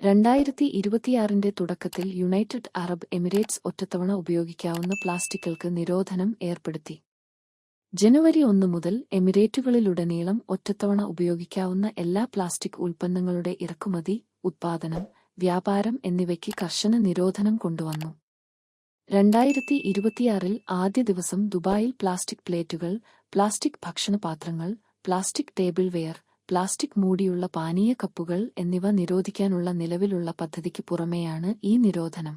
2026 തുടക്കത്തിൽ United Arab Emirates ഒറ്റത്തവണ ഉപയോഗിക്കാവുന്ന പ്ലാസ്റ്റിക്കുകൾക്ക് നിരോധനം ഏർപ്പെടുത്തി. ജനുവരി 1 മുതൽ എമിറേറ്റുകളിലുടനീളം ഒറ്റത്തവണ ഉപയോഗിക്കാവുന്ന എല്ലാ പ്ലാസ്റ്റിക് ഉൽപ്പന്നങ്ങളുടെ ഇറക്കുമതി, ഉത്പാദനം, വ്യാപാരം എന്നിവയ്ക്ക് കർശന നിരോധനം കൊണ്ടുവന്നു. 2026 ആദ്യ ദിവസം ദുബായിൽ പ്ലാസ്റ്റിക് പ്ലേറ്റുകൾ, പ്ലാസ്റ്റിക് ഭക്ഷണപാത്രങ്ങൾ, പ്ലാസ്റ്റിക് ടേബിൾ വെയർ, പ്ലാസ്റ്റിക് മൂടിയുള്ള പാനീയ കപ്പുകൾ എന്നിവ നിരോധിക്കാനുള്ള നിലവിലുള്ള പദ്ധതിക്ക് പുറമെയാണ് ഈ നിരോധനം.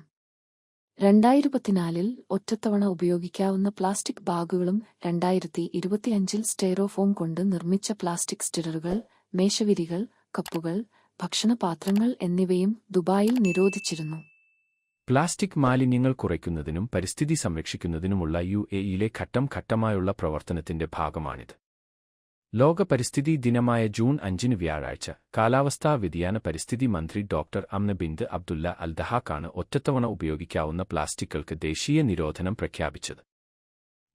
2024 ഒറ്റത്തവണ ഉപയോഗിക്കാവുന്ന പ്ലാസ്റ്റിക് ബാഗുകളും 2025 സ്റ്റൈറോഫോം കൊണ്ട് നിർമ്മിച്ച പ്ലാസ്റ്റിക് സ്റ്റിററുകൾ, മേശവിരികൾ, കപ്പുകൾ, ഭക്ഷണപാത്രങ്ങൾ എന്നിവയും ദുബായിൽ നിരോധിച്ചിരുന്നു. പ്ലാസ്റ്റിക് മാലിന്യങ്ങൾ കുറയ്ക്കുന്നതിനും പരിസ്ഥിതി സംരക്ഷിക്കുന്നതിനുമുള്ള യുഎഇയിലെ ഘട്ടം ഘട്ടമായുള്ള പ്രവർത്തനത്തിന്റെ ഭാഗമാണിത്. ലോക പരിസ്ഥിതി ദിനമായ ജൂൺ 5 വ്യാഴാഴ്ച കാലാവസ്ഥാ വ്യതിയാന പരിസ്ഥിതി മന്ത്രി ഡോക്ടർ അംന ബിന്ത് അബ്ദുല്ല അൽ ദഹാഖാണ് ഒറ്റത്തവണ ഉപയോഗിക്കാവുന്ന പ്ലാസ്റ്റിക്കുകൾക്ക് ദേശീയ നിരോധനം പ്രഖ്യാപിച്ചത്.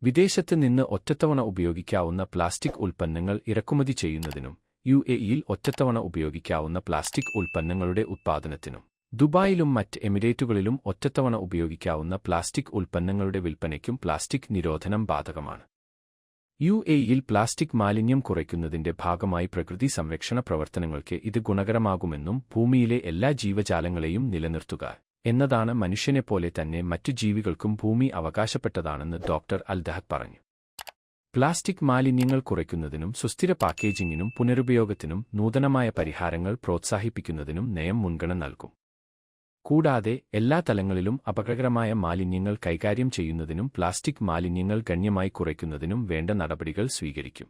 വിദേശത്ത് നിന്ന് ഒറ്റത്തവണ ഉപയോഗിക്കാവുന്ന പ്ലാസ്റ്റിക് ഉൽപ്പന്നങ്ങൾ ഇറക്കുമതി ചെയ്യുന്നതിനും യുഎഇയിൽ ഒറ്റത്തവണ ഉപയോഗിക്കാവുന്ന പ്ലാസ്റ്റിക് ഉൽപ്പന്നങ്ങളുടെ ഉത്പാദനത്തിനും ദുബായിലും മറ്റ് എമിറേറ്റുകളിലും ഒറ്റത്തവണ ഉപയോഗിക്കാവുന്ന പ്ലാസ്റ്റിക് ഉൽപ്പന്നങ്ങളുടെ വിൽപ്പനയ്ക്കും പ്ലാസ്റ്റിക് നിരോധനം ബാധകമാണ്. യുഎഇയിൽ പ്ലാസ്റ്റിക് മാലിന്യം കുറയ്ക്കുന്നതിന്റെ ഭാഗമായി പ്രകൃതി സംരക്ഷണ പ്രവർത്തനങ്ങൾക്ക് ഇത് ഗുണകരമാകുമെന്നും ഭൂമിയിലെ എല്ലാ ജീവജാലങ്ങളെയും നിലനിർത്തുക എന്നതാണ് മനുഷ്യനെപ്പോലെ തന്നെ മറ്റു ജീവികൾക്കും ഭൂമി അവകാശപ്പെട്ടതാണെന്ന് ഡോക്ടർ അൽ ദഹഖ് പറഞ്ഞു. പ്ലാസ്റ്റിക് മാലിന്യങ്ങൾ കുറയ്ക്കുന്നതിനും സുസ്ഥിര പാക്കേജിംഗിനും പുനരുപയോഗത്തിനും നൂതനമായ പരിഹാരങ്ങൾ പ്രോത്സാഹിപ്പിക്കുന്നതിനും നയം മുൻഗണന നൽകും. കൂടാതെ എല്ലാ തലങ്ങളിലും അപകടകരമായ മാലിന്യങ്ങൾ കൈകാര്യം ചെയ്യുന്നതിനും പ്ലാസ്റ്റിക് മാലിന്യങ്ങൾ ഗണ്യമായി കുറയ്ക്കുന്നതിനും വേണ്ട നടപടികൾ സ്വീകരിക്കും.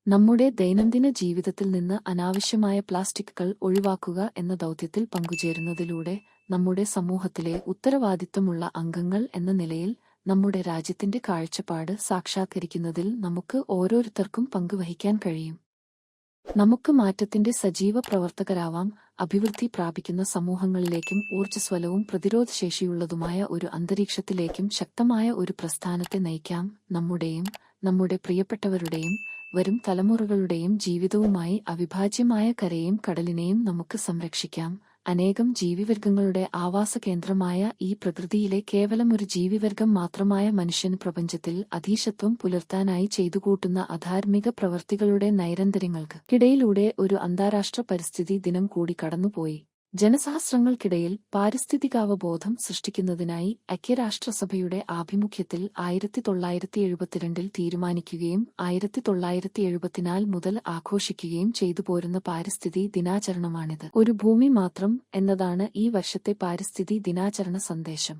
നമ്മുടെ ദൈനംദിന ജീവിതത്തിൽ നിന്ന് അനാവശ്യമായ പ്ലാസ്റ്റിക്കുകൾ ഒഴിവാക്കുക എന്ന ദൗത്യത്തിൽ പങ്കുചേരുന്നതിലൂടെ നമ്മുടെ സമൂഹത്തിലെ ഉത്തരവാദിത്തമുള്ള അംഗങ്ങൾ എന്ന നിലയിൽ നമ്മുടെ രാജ്യത്തിന്റെ കാഴ്ചപ്പാട് സാക്ഷാത്കരിക്കുന്നതിൽ നമുക്ക് ഓരോരുത്തർക്കും പങ്കുവഹിക്കാൻ കഴിയും. നമുക്ക് മാറ്റത്തിന്റെ സജീവ പ്രവർത്തകരാവാം. അഭിവൃദ്ധി പ്രാപിക്കുന്ന സമൂഹങ്ങളിലേക്കും ഊർജ്ജസ്വലവും പ്രതിരോധശേഷിയുള്ളതുമായ ഒരു അന്തരീക്ഷത്തിലേക്കും ശക്തമായ ഒരു പ്രസ്ഥാനത്തെ നയിക്കാം. നമ്മുടെയും നമ്മുടെ പ്രിയപ്പെട്ടവരുടെയും വരും തലമുറകളുടെയും ജീവിതവുമായി അവിഭാജ്യമായ കരയെയും കടലിനെയും നമുക്ക് സംരക്ഷിക്കാം. അനേകം ജീവിവർഗങ്ങളുടെ ആവാസകേന്ദ്രമായ ഈ പ്രകൃതിയിലെ കേവലം ഒരു ജീവിവർഗം മാത്രമായ മനുഷ്യന് പ്രപഞ്ചത്തിൽ അധീശത്വം പുലർത്താനായി ചെയ്തുകൂട്ടുന്ന അധാർമിക പ്രവൃത്തികളുടെ നൈരന്തര്യങ്ങൾക്കിടയിലൂടെ ഒരു അന്താരാഷ്ട്ര പരിസ്ഥിതി ദിനം കൂടി കടന്നുപോയി. ജനസഹസ്രങ്ങൾക്കിടയിൽ പാരിസ്ഥിതികാവബോധം സൃഷ്ടിക്കുന്നതിനായി ഐക്യരാഷ്ട്രസഭയുടെ ആഭിമുഖ്യത്തിൽ 1972 തീരുമാനിക്കുകയും 1974 മുതൽ ആഘോഷിക്കുകയും ചെയ്തുപോരുന്ന പാരിസ്ഥിതി ദിനാചരണമാണിത്. ഒരു ഭൂമി മാത്രം എന്നതാണ് ഈ വർഷത്തെ പാരിസ്ഥിതി ദിനാചരണ സന്ദേശം.